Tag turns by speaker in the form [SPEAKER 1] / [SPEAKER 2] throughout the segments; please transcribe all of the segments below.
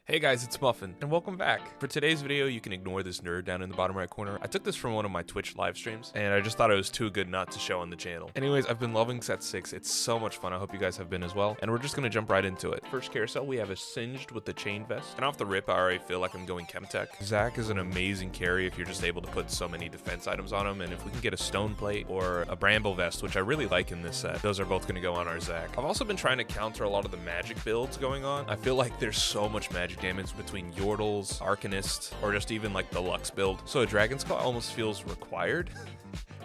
[SPEAKER 1] Hey guys, it's Muffin, and welcome back. For today's video, you can ignore this nerd down in the bottom right corner. I took this from one of my Twitch live streams, and I just thought it was too good not to show on the channel. Anyways, I've been loving set 6. It's so much fun. I hope you guys have been as well, and we're just gonna jump right into it. First carousel, we have a Singed with the chain vest, and off the rip, I already feel like I'm going Chemtech. Zach is an amazing carry if you're just able to put so many defense items on him, and if we can get a stone plate or a bramble vest, which I really like in this set, those are both gonna go on our Zach. I've also been trying to counter a lot of the magic builds going on. I feel like there's so much magic damage between Yordles, Arcanist, or just even like the Lux build. So a Dragon's Claw almost feels required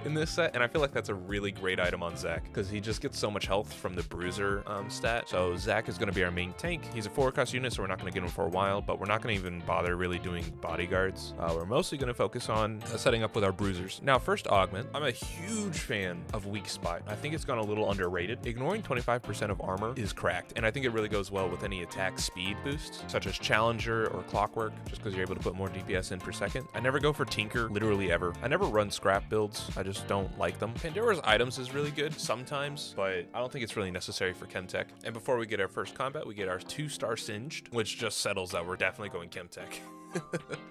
[SPEAKER 1] in this set, and I feel like that's a really great item on Zach because he just gets so much health from the Bruiser stat. So Zach is going to be our main tank. He's a 4-cost unit, so we're not going to get him for a while, but we're not going to even bother really doing bodyguards. We're mostly going to focus on setting up with our Bruisers. Now, first augment, I'm a huge fan of Weak Spot. I think it's gone a little underrated. Ignoring 25% of armor is cracked, and I think it really goes well with any attack speed boosts, such as Challenger or Clockwork, just because you're able to put more DPS in per second. I never go for Tinker, literally ever. I never run scrap builds. I just don't like them. Pandora's items is really good sometimes, but I don't think it's really necessary for Chemtech. And before we get our first combat, we get our 2-star Singed, which just settles that we're definitely going Chemtech.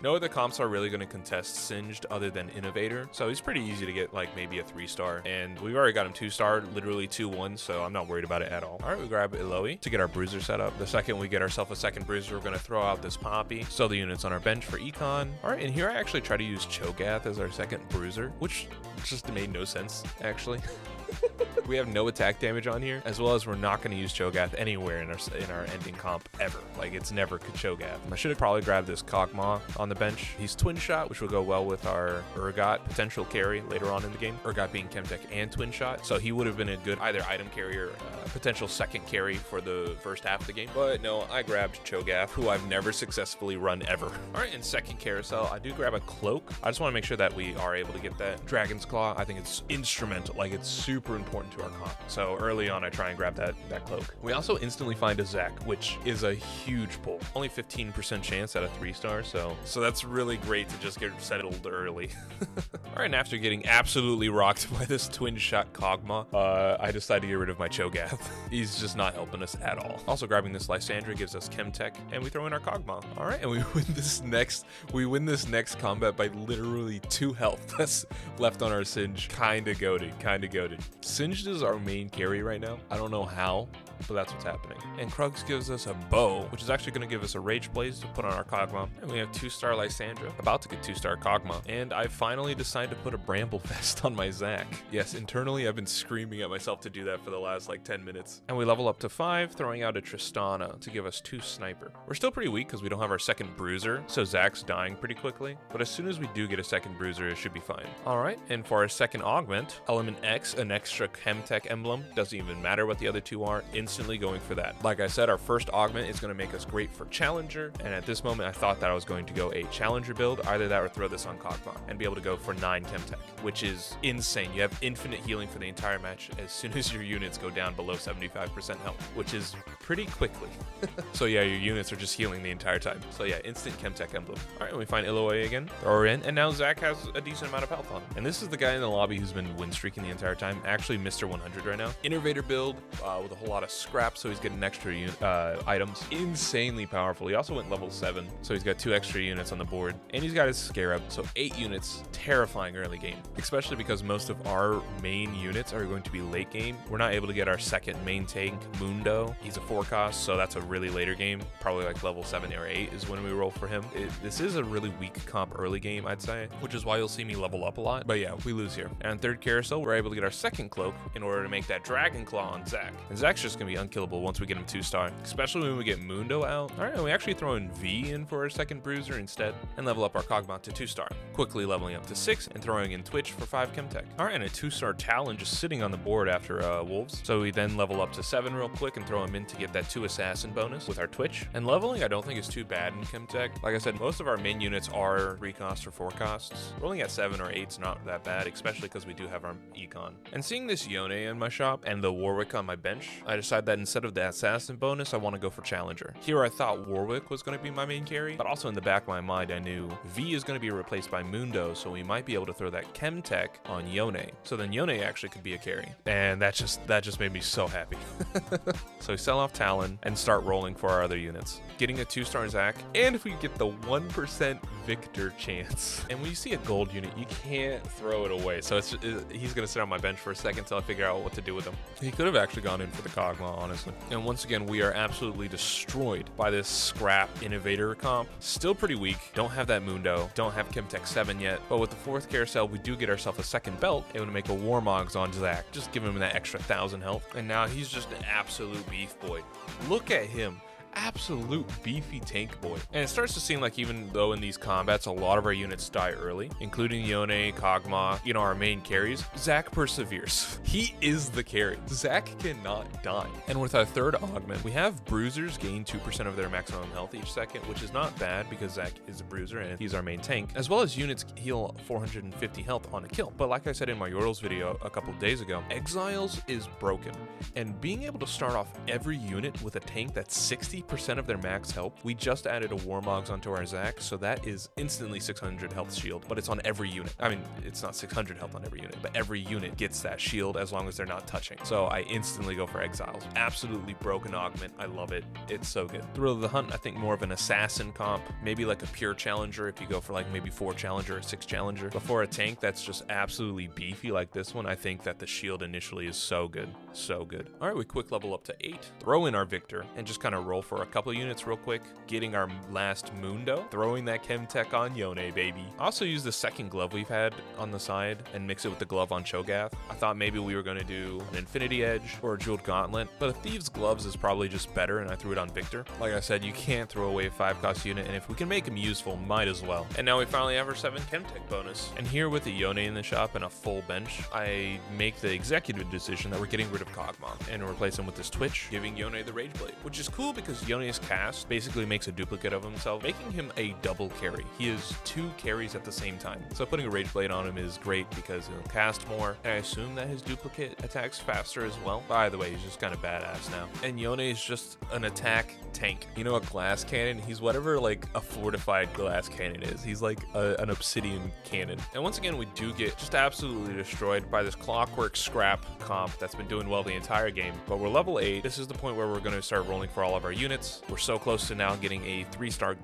[SPEAKER 1] No other comps are really going to contest Singed other than Innovator, so he's pretty easy to get like maybe a 3-star, and we've already got him 2-star, literally 2-1, so I'm not worried about it at all. All right, we grab Eloy to get our Bruiser set up. The second we get ourselves a second Bruiser, we're going to throw out this Poppy, so the units on our bench for Econ. All right, and here I actually try to use Cho'Gath as our second Bruiser, which just made no sense, actually. We have no attack damage on here, as well as we're not going to use Cho'Gath anywhere in our ending comp ever. Like, it's never Cho'Gath. I should have probably grabbed this Kog'Maw on the bench. He's Twin Shot, which will go well with our Urgot potential carry later on in the game. Urgot being Chemtech and Twin Shot, so he would have been a good either item carrier, potential second carry for the first half of the game. But no, I grabbed Cho'Gath, who I've never successfully run ever. All right, in second carousel, I do grab a Cloak. I just want to make sure that we are able to get that Dragon's Claw. I think it's instrumental, like it's super important to our comp. So early on, I try and grab that Cloak. We also instantly find a Zach, which is a huge pull. Only 15% chance at a 3-star, so that's really great to just get settled early. All right, and after getting absolutely rocked by this Twin Shot Kog'Maw, I decided to get rid of my Cho'Gath. He's just not helping us at all. Also grabbing this Lysandra gives us Chemtech, and we throw in our Kog'Maw. All right, and we win this next combat by literally 2 health that's left on our Singe. Kinda goated. Singed is our main carry right now. I don't know how, but that's what's happening. And Krugs gives us a bow, which is actually going to give us a Rage Blaze to put on our Kog'Maw. And we have 2-star Lysandra, about to get 2-star Kog'Maw. And I finally decided to put a Bramble Vest on my Zach. Yes, internally I've been screaming at myself to do that for the last like 10 minutes. And we level up to 5, throwing out a Tristana to give us 2 Sniper. We're still pretty weak because we don't have our second Bruiser, so Zach's dying pretty quickly. But as soon as we do get a second Bruiser, it should be fine. All right, and for our second augment, Element X, an extra Chemtech emblem. Doesn't even matter what the other 2 are, instantly going for that. Like I said, our first augment is going to make us great for Challenger, and at this moment I thought that I was going to go a Challenger build, either that or throw this on Kog'Maw and be able to go for 9 Chemtech, which is insane. You have infinite healing for the entire match as soon as your units go down below 75% health, which is pretty quickly. So yeah, your units are just healing the entire time. So yeah, instant Chemtech emblem. All right, we find Eloy again, throw her in, and now Zach has a decent amount of health on him. And this is the guy in the lobby who's been win streaking the entire time, actually Mr. 100 right now. Innovator build with a whole lot of scrap, so he's getting extra items. Insanely powerful. He also went level 7, so he's got 2 extra units on the board, and he's got his Scarab, so 8 units. Terrifying early game, especially because most of our main units are going to be late game. We're not able to get our second main tank, Mundo. He's a 4-cost, so that's a really later game. Probably like level 7 or 8 is when we roll for him. This is a really weak comp early game, I'd say, which is why you'll see me level up a lot. But yeah, we lose here. And third carousel, we're able to get our second Cloak in order to make that Dragon Claw on Zach. And Zach's just gonna be unkillable once we get him 2-star, especially when we get Mundo out. All right, and we actually throw in V in for our second Bruiser instead and level up our Kog'Maw to 2-star, quickly leveling up to 6 and throwing in Twitch for 5 Chemtech. All right, and a 2-star Talon just sitting on the board after Wolves. So we then level up to 7 real quick and throw him in to get that 2 Assassin bonus with our Twitch. And leveling I don't think is too bad in Chemtech. Like I said, most of our main units are 3-costs or 4-costs. Rolling at 7 or 8 is not that bad, especially because we do have our Econ. And seeing this Yone in my shop and the Warwick on my bench, I decided decide that instead of the assassin bonus, I want to go for challenger. Here I thought Warwick was going to be my main carry, but also in the back of my mind I knew V is going to be replaced by Mundo, so we might be able to throw that Chemtech on Yone. So then Yone actually could be a carry. And that just made me so happy. So we sell off Talon and start rolling for our other units. Getting a 2-star Zac, and if we get the 1% Viktor chance. And when you see a gold unit, you can't throw it away. So he's going to sit on my bench for a second until I figure out what to do with him. He could have actually gone in for the Kog'Maw, honestly. And once again, we are absolutely destroyed by this scrap innovator comp. Still pretty weak. Don't have that Mundo. Don't have Chemtech 7 yet. But with the 4th carousel, we do get ourselves a 2nd belt able to make a Warmogs on Zac. Just give him that extra 1,000 health. And now he's just an absolute beef boy. Look at him. Absolute beefy tank boy. And it starts to seem like even though in these combats a lot of our units die early, including Yone, Kog'Maw, our main carries, Zac perseveres. He is the carry. Zac cannot die. And with our 3rd augment, we have bruisers gain 2% of their maximum health each second, which is not bad because Zac is a bruiser and he's our main tank, as well as units heal 450 health on a kill. But like I said in my Yordles video a couple of days ago, Exiles is broken. And being able to start off every unit with a tank that's 60% of their max health. We just added a Warmogs onto our Zac, so that is instantly 600 health shield, but it's on every unit. I mean, it's not 600 health on every unit, but every unit gets that shield as long as they're not touching. So I instantly go for Exiles. Absolutely broken augment. I love it. It's so good. Thrill of the Hunt, I think more of an assassin comp, maybe like a pure challenger if you go for like maybe 4 challenger or 6 challenger. But for a tank that's just absolutely beefy like this one, I think that the shield initially is so good. So good. All right, we quick level up to 8, throw in our Viktor, and just kind of roll for a couple units real quick, getting our last Mundo, throwing that Chemtech on Yone, baby. I also use the 2nd glove we've had on the side and mix it with the glove on Cho'Gath. I thought maybe we were going to do an Infinity Edge or a Jeweled Gauntlet, but a Thieves Gloves is probably just better, and I threw it on Viktor. Like I said, you can't throw away a 5-cost unit, and if we can make him useful, might as well. And now we finally have our 7 Chemtech bonus. And here with the Yone in the shop and a full bench, I make the executive decision that we're getting rid of Kog'Maw and replace him with this Twitch, giving Yone the Rage Blade, which is cool because Yone's cast basically makes a duplicate of himself, making him a double carry. He is 2 carries at the same time. So putting a Rage Blade on him is great because he'll cast more, and I assume that his duplicate attacks faster as well. By the way, he's just kind of badass now. And Yone is just an attack tank. A glass cannon, he's whatever like a fortified glass cannon is. He's like an obsidian cannon. And once again, we do get just absolutely destroyed by this clockwork scrap comp that's been doing well the entire game. But we're level 8. This is the point where we're going to start rolling for all of our units. We're so close to now getting a 3-star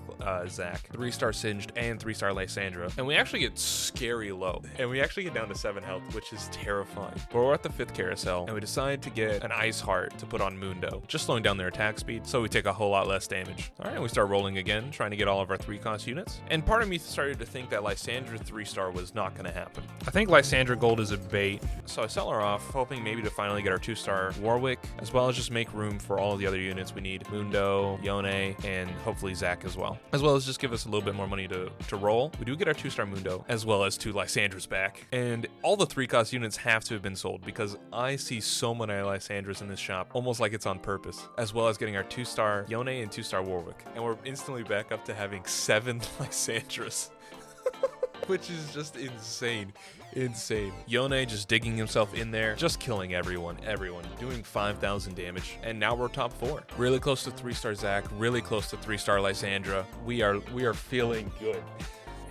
[SPEAKER 1] Zac, 3-star Singed, and 3-star Lysandra. And we actually get scary low. And we actually get down to 7 health, which is terrifying. But we're at the 5th carousel, and we decide to get an Ice Heart to put on Mundo, just slowing down their attack speed, so we take a whole lot less damage. All right, we start rolling again, trying to get all of our 3-cost units. And part of me started to think that Lysandra 3-star was not going to happen. I think Lysandra Gold is a bait, so I sell her off, hoping maybe to finally get our 2-star Warwick, as well as just make room for all of the other units we need. Mundo, Yone, and hopefully Zac as well as just give us a little bit more money to roll. We do get our 2-star Mundo, as well as 2 Lysandras back, and all the 3-cost units have to have been sold because I see so many Lysandras in this shop, almost like it's on purpose, as well as getting our 2-star Yone and 2-star Warwick, and we're instantly back up to having 7 Lysandras. Which is just insane. Yone just digging himself in there, just killing everyone, doing 5,000 damage, and now we're top 4. Really close to 3-star Zac, really close to 3-star Lysandra. We are feeling good.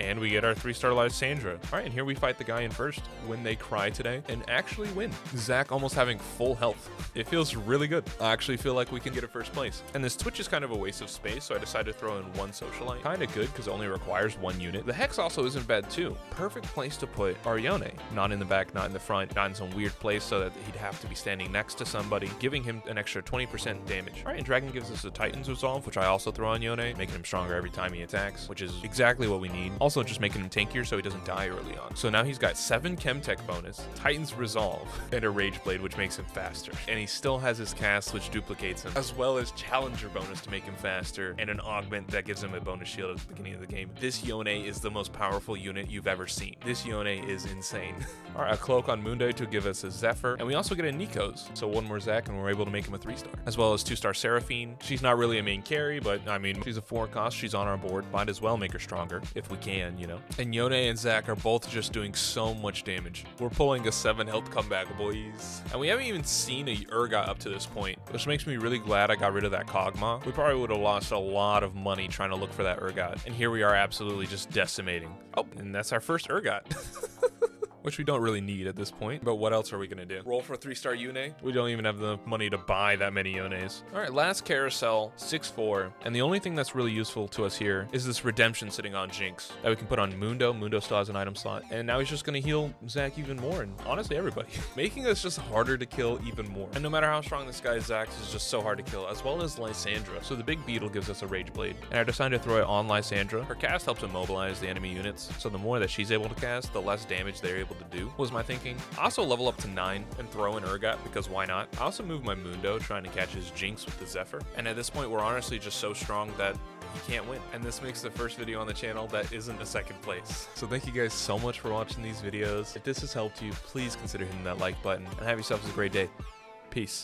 [SPEAKER 1] And we get our 3-star Lysandra. All right, and here we fight the guy in first, When They Cry Today, and actually win. Zac almost having full health. It feels really good. I actually feel like we can get a first place. And this Twitch is kind of a waste of space, so I decided to throw in 1 Socialite. Kind of good, because it only requires 1 unit. The Hex also isn't bad, too. Perfect place to put our Yone. Not in the back, not in the front, not in some weird place so that he'd have to be standing next to somebody, giving him an extra 20% damage. All right, and Dragon gives us a Titan's Resolve, which I also throw on Yone, making him stronger every time he attacks, which is exactly what we need. Also, just making him tankier so he doesn't die early on. So now he's got 7 Chemtech bonus, Titan's Resolve, and a Rage Blade, which makes him faster. And he still has his cast, which duplicates him, as well as Challenger bonus to make him faster, and an Augment that gives him a bonus shield at the beginning of the game. This Yone is the most powerful unit you've ever seen. This Yone is insane. All right, a Cloak on Mundo to give us a Zephyr, and we also get a Nikos, so 1 more Zac, and we're able to make him a 3-star, as well as 2-star Seraphine. She's not really a main carry, but I mean, she's a 4-cost, she's on our board, might as well make her stronger if we can. can, you know? And Yone and Zach are both just doing so much damage. We're pulling a 7 health comeback, boys. And we haven't even seen a Urgot up to this point, which makes me really glad I got rid of that Kog'Maw. We probably would have lost a lot of money trying to look for that Urgot. And here we are absolutely just decimating. Oh, and that's our first Urgot. Which we don't really need at this point, but what else are we gonna do? Roll for a 3-star Yone? We don't even have the money to buy that many Yones. All right, last carousel, 6-4, and the only thing that's really useful to us here is this redemption sitting on Jinx that we can put on Mundo. Mundo still has an item slot, and now he's just gonna heal Zach even more, and honestly everybody. Making us just harder to kill even more. And no matter how strong this guy is, Zach is just so hard to kill, as well as Lysandra. So the big beetle gives us a Rage Blade, and I decided to throw it on Lysandra. Her cast helps immobilize the enemy units, so the more that she's able to cast, the less damage they're able to do, was my thinking. I also level up to 9 and throw in Urgot because why not? I also move my Mundo trying to catch his Jinx with the Zephyr. And at this point, we're honestly just so strong that he can't win. And this makes the first video on the channel that isn't a second place. So thank you guys so much for watching these videos. If this has helped you, please consider hitting that like button and have yourselves a great day. Peace.